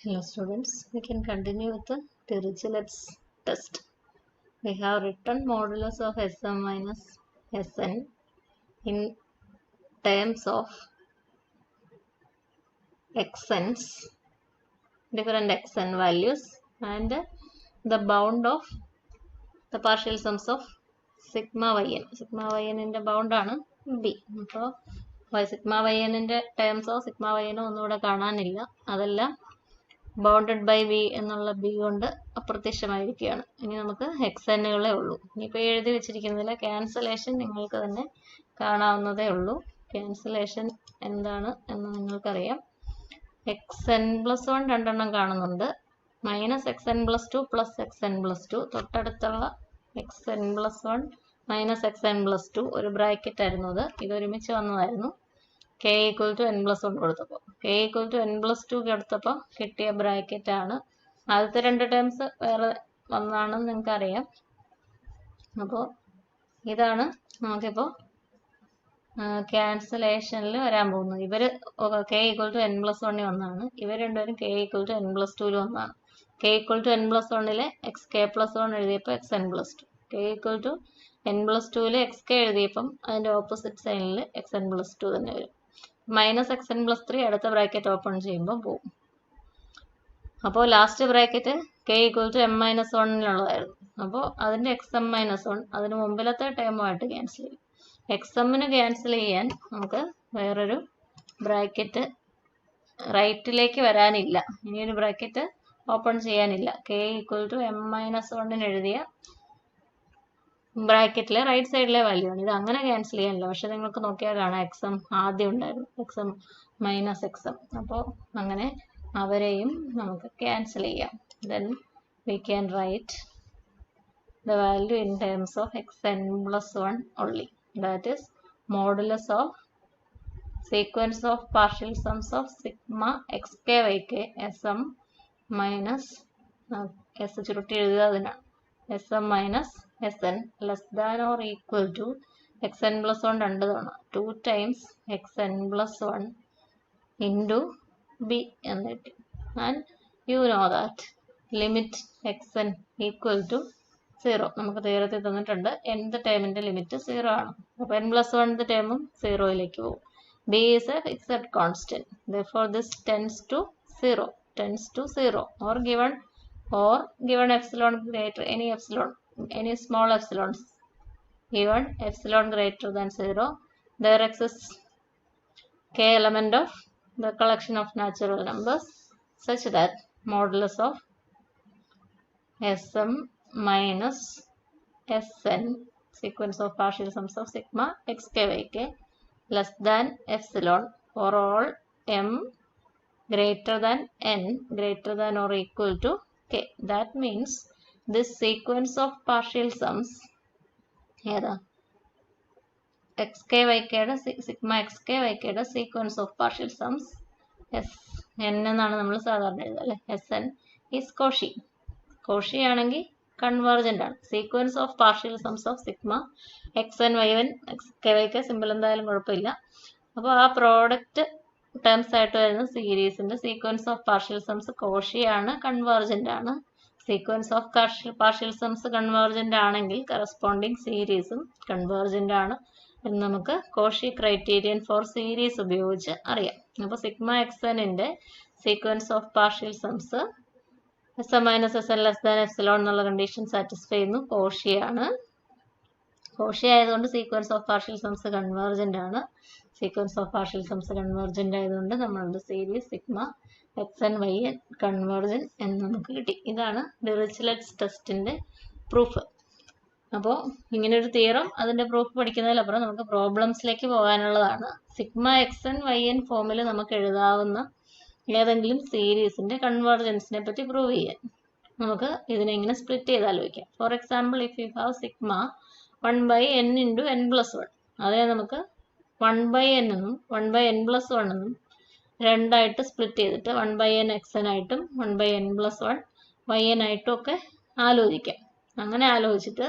Hello students, we can continue with the Dirichlet's test. We have written modulus of Sm minus Sn in terms of xn's, different xn values, and the bound of the partial sums of sigma yn. Sigma yn in the bound ആണ് b. അപ്പോൾ sigma yn in the terms of sigma yn ഒന്നും ഇവിടെ കാണാനില്ല. അതെല്ലാം bounded by B എന്നുള്ള B കൊണ്ട് അപ്രത്യക്ഷമായിരിക്കുകയാണ്. ഇനി നമുക്ക് എക്സനുകളേ ഉള്ളൂ. ഇനിയിപ്പോൾ എഴുതി വെച്ചിരിക്കുന്നതിലെ ക്യാൻസലേഷൻ നിങ്ങൾക്ക് തന്നെ കാണാവുന്നതേ ഉള്ളൂ. ക്യാൻസലേഷൻ എന്താണ് എന്ന് നിങ്ങൾക്കറിയാം. എക്സ് എൻ പ്ലസ് 1 രണ്ടെണ്ണം കാണുന്നുണ്ട്. Minus X N plus 2 plus X N plus 2, തൊട്ടടുത്തുള്ള X N plus 1 minus X N plus 2 ഒരു ബ്രാക്കറ്റ് ആയിരുന്നു. ഇതൊരുമിച്ച് വന്നതായിരുന്നു. k equal to N plus 1 കൊടുത്തപ്പോൾ k equal to N plus 2 കൊടുത്തപ്പോൾ കിട്ടിയ ബ്രാക്കറ്റ് ആണ്. ആദ്യത്തെ രണ്ട് ടേംസ് വേറെ വന്നതാണെന്ന് നിങ്ങൾക്ക് അറിയാം. അപ്പോൾ ഇതാണ് നമുക്കിപ്പോൾ ക്യാൻസലേഷനിൽ വരാൻ പോകുന്നത്. ഇവർ k equal to N plus 1 വന്നാണ്. ഇവർ രണ്ടുപേരും k equal to N plus 2 വന്നാണ്. k equal to N plus 1 x k plus 1 എഴുതിയപ്പോൾ x N plus 2, k equal to N plus 2 x k എഴുതിയപ്പം അതിൻ്റെ ഓപ്പോസിറ്റ് സൈനിൽ എക്സ് എൻ പ്ലസ് 2 തന്നെ വരും. മൈനസ് എക്സ് എൻ പ്ലസ് 3 അടുത്ത bracket open ചെയ്യുമ്പോൾ പോകും. അപ്പോൾ last bracket k equal to m minus 1-നുള്ളതായിരുന്നു. അപ്പോൾ അതിൻ്റെ എക്സ് എം മൈനസ് 1 അതിന് മുമ്പിലത്തെ ടേമുമായിട്ട് ക്യാൻസൽ ചെയ്യും. എക്സ് എമ്മിന് ക്യാൻസൽ ചെയ്യാൻ നമുക്ക് വേറൊരു ബ്രാക്കറ്റ് റൈറ്റിലേക്ക് വരാനില്ല. ഇനിയൊരു ബ്രാക്കറ്റ് ഓപ്പൺ ചെയ്യാനില്ല. k equal to m minus 1 എഴുതിയ ബ്രാക്കറ്റിലെ റൈറ്റ് സൈഡിലെ വാല്യൂ ആണ്. ഇത് അങ്ങനെ ക്യാൻസൽ ചെയ്യാനില്ല. പക്ഷെ നിങ്ങൾക്ക് നോക്കിയാൽ കാണാം എക്സ് എം ആദ്യം ഉണ്ടായിരുന്നു, X M minus X M. അപ്പോൾ അങ്ങനെ അവരെയും നമുക്ക് ക്യാൻസൽ ചെയ്യാം. Then we can write the value in terms of X N plus 1 only. That is modulus of sequence of partial sums of sigma X K Y K S M minus S ചുരുട്ടി എഴുതുക അതിനാണ്. S M minus S N less than or equal to X N plus 1 രണ്ട് തവണ 2 times X N plus 1 into B എന്ന് കിട്ടി. And you know that limit X N equal to 0 നമുക്ക് തീരത്തിൽ തന്നിട്ടുണ്ട്. nth ടേമിൻ്റെ limit 0 ആണ്. അപ്പോൾ എൻ പ്ലസ് 1th ടേമും 0യിലേക്ക് പോകും. B is A fixed constant. Therefore this tends to 0 or given epsilon greater, any small epsilons, given epsilon greater than 0, there exists k element of the collection of natural numbers such that modulus of Sm minus Sn sequence of partial sums of sigma x k y k less than epsilon for all m greater than n greater than or equal to k. That means this sequence of partial sums ഏതാ X K Y കെയുടെ sigma X K Y കെയുടെ sequence of partial sums S N എന്നാണ് നമ്മൾ സാധാരണ എഴുതുക അല്ലേ. S N is Cauchy ആണെങ്കിൽ convergent ആണ്. Sequence of partial sums of sigma X N Y N X K Y K simple എന്തായാലും കുഴപ്പമില്ല. അപ്പോൾ ആ പ്രോഡക്റ്റ് ടേംസ് ആയിട്ട് വരുന്ന സീരീസിൻ്റെ സീക്വൻസ് ഓഫ് പാർഷ്യൽ സംസ് കോഷിയാണ്, കൺവേർജൻ്റ് ആണ്. Sequence of partial sums convergent ആണെങ്കിൽ കറസ്പോണ്ടിങ് സീരീസും കൺവേർജൻ്റ് ആണ് എന്ന് നമുക്ക് കോഷി ക്രൈറ്റീരിയൻ ഫോർ സീരീസ് ഉപയോഗിച്ച് അറിയാം. അപ്പോൾ സിഗ്മ എക്സ് എന്നിൻ്റെ sequence of partial sums s M minus S N less than epsilon എന്നുള്ള കണ്ടീഷൻ സാറ്റിസ്ഫൈ ചെയ്യുന്നു. കോഷി ആയതുകൊണ്ട് sequence of partial sums convergent ആണ്. Sequence of partial sums convergent ആയതുകൊണ്ട് നമ്മളുടെ series sigma X N Y n convergent എന്ന് നമുക്ക് കിട്ടി. ഇതാണ് ഡിറിച്ലെറ്റ്സ് ടെസ്റ്റിൻ്റെ പ്രൂഫ്. അപ്പോൾ ഇങ്ങനൊരു തിയറം അതിൻ്റെ പ്രൂഫ് പഠിക്കുന്നതിലപ്പുറം നമുക്ക് പ്രോബ്ലംസിലേക്ക് പോകാനുള്ളതാണ്. Sigma X N Y n ഫോമിൽ നമുക്ക് എഴുതാവുന്ന ഏതെങ്കിലും സീരീസിൻ്റെ കൺവേർജൻസിനെ പറ്റി പ്രൂവ് ചെയ്യാൻ നമുക്ക് ഇതിനെ ഇങ്ങനെ സ്പ്ലിറ്റ് ചെയ്ത് ആലോചിക്കാം. For example, if you have sigma 1/n into N plus 1, അതിനെ നമുക്ക് 1/n എന്നും 1/n പ്ലസ് 1 എന്നും രണ്ടായിട്ട് സ്പ്ലിറ്റ് ചെയ്തിട്ട് 1/n എക്സ് എൻ ആയിട്ടും 1/n പ്ലസ് 1 വൈ എൻ ആയിട്ടും ഒക്കെ ആലോചിക്കാം. അങ്ങനെ ആലോചിച്ചിട്ട്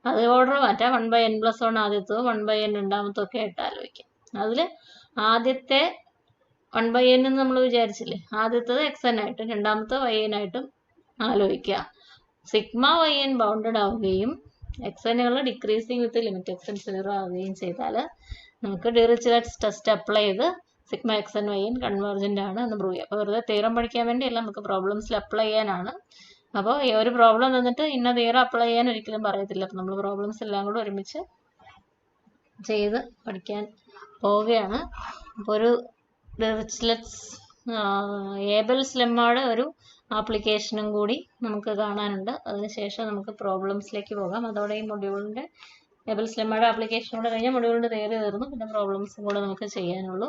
അത് ഓർഡർ മാറ്റാം. 1/n പ്ലസ് 1 ആദ്യത്തതും 1/n രണ്ടാമത്തും ഒക്കെ ആയിട്ട് ആലോചിക്കാം. അതിൽ ആദ്യത്തെ 1/n എന്ന് നമ്മൾ വിചാരിച്ചില്ലേ, ആദ്യത്തത് xn ആയിട്ടും രണ്ടാമത്തെ yn ആയിട്ടും ആലോചിക്കുക. സിഗ്മ yn ബൗണ്ടഡ് ആവുകയും xnകൾ ഡിക്രീസിങ് വിത്ത് ലിമിറ്റ് xn 0 ആവുകയും ചെയ്താൽ നമുക്ക് ഡിറിച്ലെറ്റ്സ് ടെസ്റ്റ് അപ്ലൈ ചെയ്ത് സിഗ്മ xn yn കൺവേർജന്റ് ആണ് എന്ന് പ്രൂവ് ചെയ്യാം. അപ്പോൾ വെറുതെ തിയറം പഠിക്കാൻ വേണ്ടിയല്ല, നമുക്ക് പ്രോബ്ലംസിൽ അപ്ലൈ ചെയ്യാനാണ്. അപ്പോൾ ഈ ഒരു പ്രോബ്ലം തന്നിട്ട് ഇന്ന തിയറം അപ്ലൈ ചെയ്യാൻ ഒരിക്കലും പറയത്തില്ല. അപ്പോൾ നമ്മൾ പ്രോബ്ലംസ് എല്ലാം കൂടെ ഒരുമിച്ച് ചെയ്ത് പഠിക്കാൻ പോവുകയാണ്. അപ്പോൾ ഒരു ഡിറിച്ലെറ്റ്സ് ഏബൽസ് ലെമ്മയുടെ ഒരു ആപ്ലിക്കേഷനും കൂടി നമുക്ക് കാണാനുണ്ട്. അതിനുശേഷം നമുക്ക് പ്രോബ്ലംസിലേക്ക് പോകാം. അതോടെ ഈ മൊഡ്യൂളിൻ്റെ ഏബൽസ് ലെമ്മയുടെ ആപ്ലിക്കേഷൻ കൂടെ കഴിഞ്ഞാൽ മൊഡ്യൂളിൻ്റെ തിയറി തീർന്നു. പിന്നെ പ്രോബ്ലംസും കൂടെ നമുക്ക് ചെയ്യാനുള്ളൂ.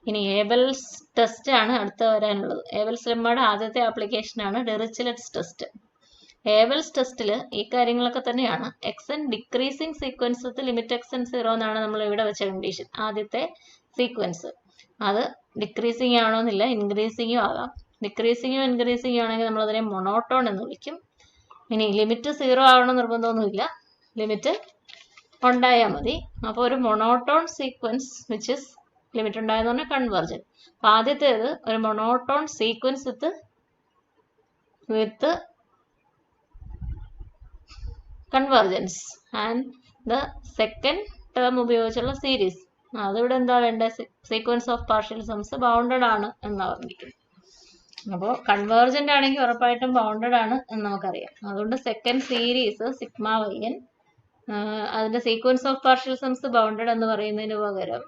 ഇനി ഏബൽസ് ടെസ്റ്റ് ആണ് അടുത്ത വരാനുള്ളത്. ഏബൽസ് ലെമ്മയുടെ ആദ്യത്തെ ആപ്ലിക്കേഷനാണ് ഡിറിച്ലെറ്റ്സ് ടെസ്റ്റ്. ഏബൽസ് ടെസ്റ്റിൽ ഈ കാര്യങ്ങളൊക്കെ തന്നെയാണ്. xn ഡിക്രീസിങ് സീക്വൻസ് വിത്ത് ലിമിറ്റ് xn 0 എന്നാണ് നമ്മൾ ഇവിടെ വെച്ച കണ്ടീഷൻ. ആദ്യത്തെ സീക്വൻസ് അത് ഡിക്രീസിങ് ആവണമെന്നില്ല, ഇൻക്രീസിങ്ങും ആകാം. ഡിക്രീസിങ്ങും ഇൻക്രീസിങ്ങും ആണെങ്കിൽ നമ്മൾ അതിനെ മൊണോട്ടോൺ എന്ന് വിളിക്കും. ഇനി ലിമിറ്റ് 0 ആവണം നിർബന്ധമൊന്നുമില്ല, ലിമിറ്റ് ഉണ്ടായാൽ മതി. അപ്പോൾ ഒരു monotone sequence which is limit ഉണ്ടായെന്ന് പറഞ്ഞാൽ കൺവേർജൻ. അപ്പോൾ ആദ്യത്തേത് ഒരു monotone sequence with convergence and the second term ഉപയോഗിച്ചുള്ള സീരീസ്. അതിവിടെ എന്താ വേണ്ടത്? സീക്വൻസ് ഓഫ് പാർഷ്യൽ സംസ് ബൗണ്ടഡ് ആണ് എന്നാണ് പറഞ്ഞിരിക്കുന്നത്. അപ്പോൾ കൺവേർജന്റ് ആണെങ്കിൽ ഉറപ്പായിട്ടും ബൗണ്ടഡ് ആണ് എന്ന് നമുക്കറിയാം. അതുകൊണ്ട് സെക്കൻഡ് സീരീസ് സിഗ്മ yn അതിന്റെ സീക്വൻസ് ഓഫ് പാർഷ്യൽ സംസ് ബൗണ്ടഡ് എന്ന് പറയുന്നതിന് പകരം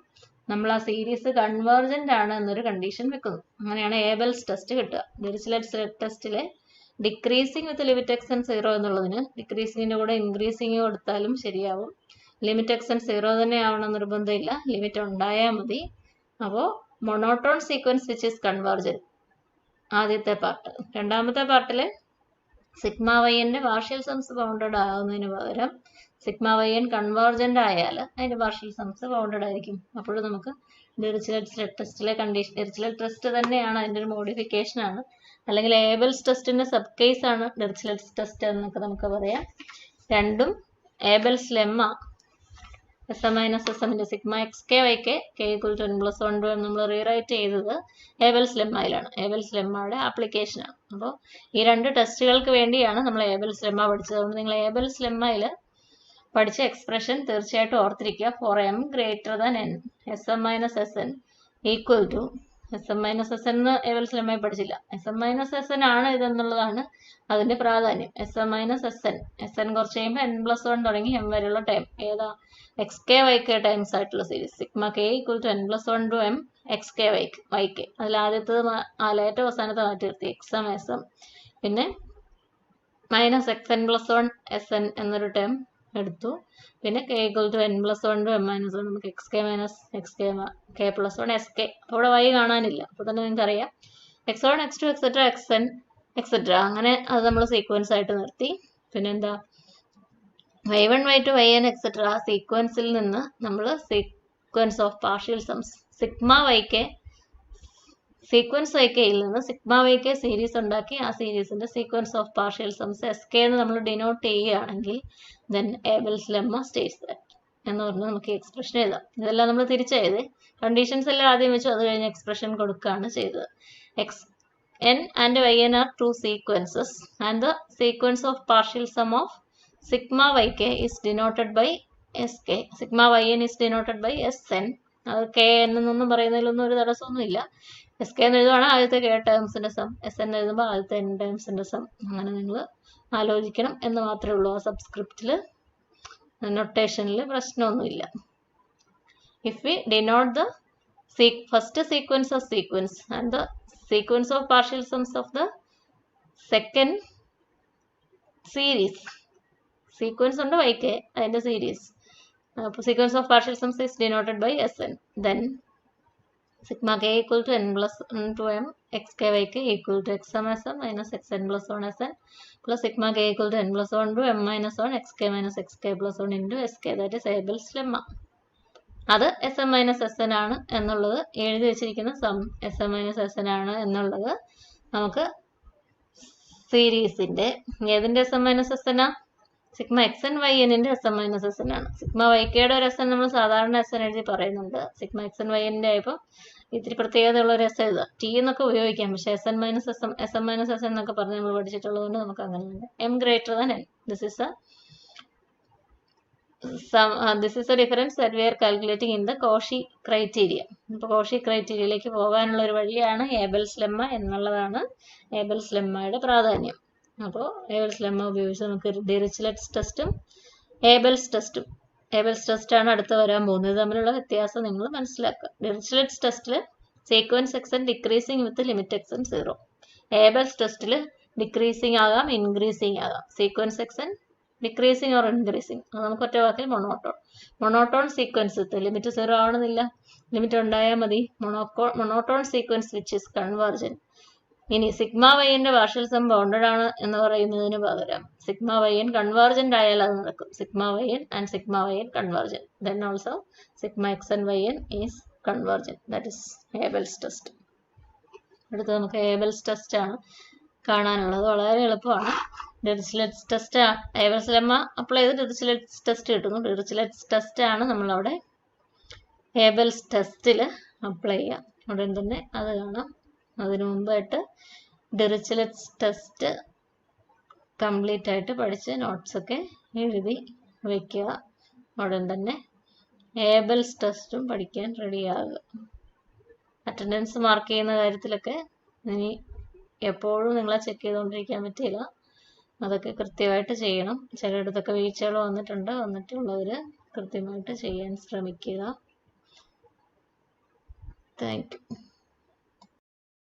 നമ്മൾ ആ സീരീസ് കൺവേർജന്റ് ആണ് എന്നൊരു കണ്ടീഷൻ വെക്കുന്നു. അങ്ങനെയാണ് ഏബൽസ് ടെസ്റ്റ് കിട്ടുക. ഡിറിച്ലെറ്റ്സ് ടെസ്റ്റിലെ ഡിക്രീസിങ് വിത്ത് ലിമിറ്റ് xn 0 എന്നുള്ളതിന് ഡിക്രീസിങ്ങിന്റെ കൂടെ ഇൻക്രീസിങ് കൊടുത്താലും ശരിയാവും. ലിമിറ്റ് xn 0 തന്നെ ആവണം നിർബന്ധമില്ല, ലിമിറ്റ് ഉണ്ടായാൽ മതി. അപ്പോൾ monotone sequence which is convergent ആദ്യത്തെ പാർട്ട്. രണ്ടാമത്തെ പാർട്ടിൽ സിഗ്മ yn പാർഷ്യൽ സംസ് ബൗണ്ടഡ് ആകുന്നതിന് പകരം സിഗ്മ yn കൺവേർജന്റ് ആയാൽ അതിന്റെ പാർഷ്യൽ സംസ് ബൗണ്ടഡ് ആയിരിക്കും. അപ്പോഴും നമുക്ക് ഡിറിച്ലെറ്റ്സ് ടെസ്റ്റിലെ കണ്ടീഷൻ, ഡിറിച്ലെറ്റ് ടെസ്റ്റ് തന്നെയാണ് അതിന്റെ ഒരു മോഡിഫിക്കേഷൻ ആണ്. അല്ലെങ്കിൽ ഏബൽസ് ടെസ്റ്റിന്റെ സബ് കേസ് ആണ് ഡിറിച്ലെറ്റ്സ് ടെസ്റ്റ് എന്നൊക്കെ നമുക്ക് പറയാം. രണ്ടും Abel's lemma SM - SM sigma xk yk k = n+1 നമ്മൾ റീറൈറ്റ് ചെയ്തത് ഏബൽസ് ലെമ്മയിലാണ്. ഏബൽസ് ലെമ്മയുടെ ആപ്ലിക്കേഷനാണ്. അപ്പോൾ ഈ രണ്ട് ടെസ്റ്റുകൾക്ക് വേണ്ടിയാണ് നമ്മൾ ഏബൽസ് ലെമ്മ പഠിച്ചത്. അതുകൊണ്ട് നിങ്ങൾ ഏബൽസ് ലെമ്മയിൽ പഠിച്ച എക്സ്പ്രഷൻ തീർച്ചയായിട്ടും ഓർത്തിരിക്കുക. For m > n SM - SN equal to SM - SN എന്ന് ഏബൽസ് ലെമ്മയിൽ പഠിച്ചില്ല. SM - SN ആണ് ഇതെന്നുള്ളതാണ് അതിന്റെ പ്രാധാന്യം. SM - SN, SN കുറച്ച് കഴിയുമ്പോൾ n+1 തുടങ്ങി m വരെയുള്ള ടൈം ഏതാ? xk yk ടൈംസ് ആയിട്ടുള്ള series. Sigma k = n+1 m xk yk. അതിൽ ആദ്യത്തത് ഏറ്റവും അവസാനത്തെ മാറ്റി നിർത്തി xm sm. പിന്നെ -xn+1 sn എന്നൊരു ടേം എടുത്തു. പിന്നെ k = n+1 m - 1 നമുക്ക് xk - xk k+1 sk. അപ്പോൾ ഇവിടെ y കാണാനില്ല. അപ്പോൾ തന്നെ നിങ്ങൾക്ക് അറിയാം x1 x2 xn etc. അങ്ങനെ അത് നമ്മൾ സീക്വൻസ് ആയിട്ട് നിർത്തി. പിന്നെന്താ y1 y2 yn etc. ആ സീക്വൻസിൽ നിന്ന് നമ്മൾ sequence of partial sums sigma yk sequence ykയിൽ നിന്ന് സിഗ്മ yk സീരീസ് ഉണ്ടാക്കി ആ സീരീസിന്റെ sequence of partial sums sk എന്ന് നമ്മൾ ഡിനോട്ട് ചെയ്യുകയാണെങ്കിൽ then Abel's lemma states that എന്ന് പറഞ്ഞ് നമുക്ക് എക്സ്പ്രഷൻ എഴുതാം. ഇതെല്ലാം നമ്മൾ തിരിച്ചെഴുതി കണ്ടീഷൻസ് എല്ലാം ആദ്യം വെച്ചു, അത് കഴിഞ്ഞ് എക്സ്പ്രഷൻ കൊടുക്കുകയാണ് ചെയ്തത്. xn and yn are two sequences and the sequence of partial sum of sigma yk is denoted by sk. sigma yn is denoted by sn. അത് kn എന്നൊന്നും പറയുന്നതിലൊന്നും ഒരു തടസ്സമൊന്നുമില്ല. sk എന്ന് എഴുതുവാണ് ആദ്യത്തെ k ടേംസിന്റെ സം, sn എഴുതുമ്പോൾ ആദ്യത്തെ n ടേംസിന്റെ some. അങ്ങനെ നിങ്ങൾ ആലോചിക്കണം എന്ന് മാത്രമേ ഉള്ളൂ. ആ സബ്സ്ക്രിപ്റ്റിൽ നൊട്ടേഷനിൽ പ്രശ്നമൊന്നുമില്ല. if we denote the first sequence as sequence and the sequence of partial sums of the second series, sequence ഉണ്ട് yk അതിന്റെ series, sequence of partial sums is denoted by sn, then sigma k = n+1 m xk yk equal to xm sm minus xn+1 sn plus sigma k = n+1 m - 1 xk - xk+1 into sk. that is Abel's lemma. അത് SM - SN ആണ് എന്നുള്ളത് എഴുതി വെച്ചിരിക്കുന്ന some SM - SN ആണ് എന്നുള്ളത് നമുക്ക് സീരീസിന്റെ ഏതിന്റെ SM - SN ആ? സിഗ്മ എക്സ് എൻ വൈ എന്നിന്റെ s n minus S n ആണ്. സിഗ്മ വൈ കെയുടെ ഒരു എസ് എൻ നമ്മൾ സാധാരണ എസ് എൻ എഴുതി പറയുന്നുണ്ട്. സിഗ്മ എക്സ് എൻ വൈ എന്നിന്റെ ആയപ്പോൾ ഇത്തിരി പ്രത്യേകതയുള്ള ഒരു എസ് എഴുതാം. ടി എന്നൊക്കെ ഉപയോഗിക്കാം, പക്ഷേ S n minus S n minus S എന്നൊക്കെ പറഞ്ഞ് നമ്മൾ പഠിച്ചിട്ടുള്ളതുകൊണ്ട് നമുക്ക് അങ്ങനെ ഉണ്ട്. M greater than N. This is a difference that we are calculating in the Cauchy criteria. ഇപ്പോൾ കോഷി ക്രൈറ്റീരിയയിലേക്ക് പോകാനുള്ള ഒരു വഴിയാണ് ഏബൽസ് ലെമ്മ എന്നുള്ളതാണ് ഏബൽസ് ലെമ്മയുടെ പ്രാധാന്യം. അപ്പോൾ ഏബൽസ് ലെമ്മ ഉപയോഗിച്ച് നമുക്ക് ഡിറിച്ലെറ്റ്സ് ടെസ്റ്റും ഏബൽസ് ടെസ്റ്റ് ആണ് അടുത്ത് വരാൻ പോകുന്നത്. തമ്മിലുള്ള വ്യത്യാസം നിങ്ങൾ മനസ്സിലാക്കുക. ഡിറിച്ലെറ്റ്സ് ടെസ്റ്റിൽ സീക്വൻസ് എക്സൻ ഡിക്രീസിങ് വിത്ത് ലിമിറ്റ് എക്സൻ 0. ഏബൽസ് ടെസ്റ്റിൽ ഡിക്രീസിങ് ആകാം, ഇൻക്രീസിങ് ആകാം. സീക്വൻസ് എക്സൻ ഡിക്രീസിങ് ഓർ ഇൻക്രീസിങ്, അത് നമുക്ക് ഒറ്റ വാക്കിൽ മൊണോട്ടോൺ സീക്വൻസ് വിത്ത് ലിമിറ്റ് 0 ആവണമെന്നില്ല, ലിമിറ്റ് ഉണ്ടായാൽ മതി. Monotone sequence which is convergent. ഇനി സിഗ്മ വൈൻ്റെ പാർഷ്യൽ സം ബൗണ്ടഡ് ആണ് എന്ന് പറയുന്നതിന് പകരം സിഗ്മ വൈൻ കൺവേർജന്റ് ആയാൽ അത് നടക്കും. Sigma y n and sigma y n convergent, then also sigma x and y n is convergent. That is Abel's test. അടുത്ത് നമുക്ക് ഏബൽസ് ടെസ്റ്റ് ആണ് കാണാനുള്ളത്. വളരെ എളുപ്പമാണ്. Dirichlet's test, Abel's lemma apply ചെയ്ത് ഡിറിച്ലെറ്റ്സ് ടെസ്റ്റ് കിട്ടുന്നു. ഡിറിച്ലെറ്റ്സ് ടെസ്റ്റ് ആണ് നമ്മളവിടെ ഏബൽസ് ടെസ്റ്റിൽ അപ്ലൈ ചെയ്യാം. ഉടൻ തന്നെ അത് കാണാം. അതിനു മുമ്പായിട്ട് ഡിറിച്ലെറ്റ്സ് ടെസ്റ്റ് കംപ്ലീറ്റ് ആയിട്ട് പഠിച്ച് നോട്ട്സൊക്കെ എഴുതി വയ്ക്കുക. ഉടൻ തന്നെ ഏബൽസ് ടെസ്റ്റും പഠിക്കാൻ റെഡിയാകുക. അറ്റൻഡൻസ് മാർക്ക് ചെയ്യുന്ന കാര്യത്തിലൊക്കെ ഇനി എപ്പോഴും നിങ്ങളെ ചെക്ക് ചെയ്തുകൊണ്ടിരിക്കാൻ പറ്റില്ല, അതൊക്കെ കൃത്യമായിട്ട് ചെയ്യണം. ചിലയിടത്തൊക്കെ വീഴ്ചകൾ വന്നിട്ടുള്ളവർ കൃത്യമായിട്ട് ചെയ്യാൻ ശ്രമിക്കുക. Thank you.